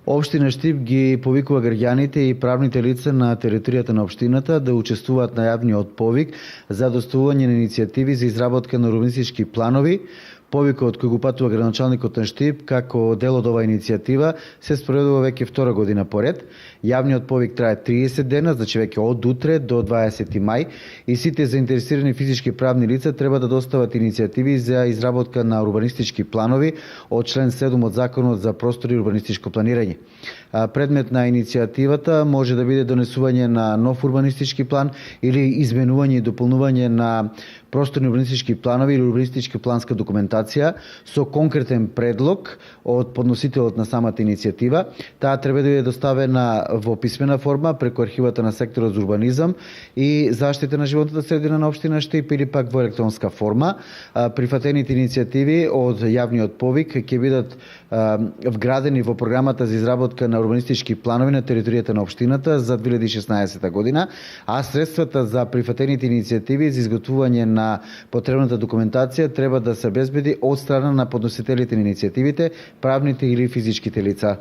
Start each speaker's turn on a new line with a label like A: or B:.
A: Општина Штип ги повикува граѓаните и правните лица на територијата на општината да учествуваат на јавниот повик за доставување на иницијативи за изработка на урбанистички планови. Повикот кој го патува градоначалникот на Штип како дел од оваа иницијатива се спроведува веќе втора година поред. Јавниот повик трае 30 дена, значи веќе од утре до 20 мај и сите заинтересирани физички и правни лица треба да достават иницијативи за изработка на урбанистички планови од член 7 од Законот за простор и урбанистичко планирање. Предмет на иницијативата може да биде донесување на нов урбанистички план или изменување и дополнување на просторни урбанистички планови или урбанистичка планска документација со конкретен предлог од подносителот на самата иницијатива. Таа треба да биде доставена во писмена форма преку архивата на секторот за урбанизам и заштита на животната средина на општина Штип или пак во електронска форма. Прифатените иницијативи од јавниот повик ќе бидат вградени во програмата за изработка на урбанистички планови на територијата на општината за 2016 година, а средствата за прифатените иницијативи за изготвување на потребната документација треба да се обезбеди од страна на подносителите на иницијативите, правните или физичките лица.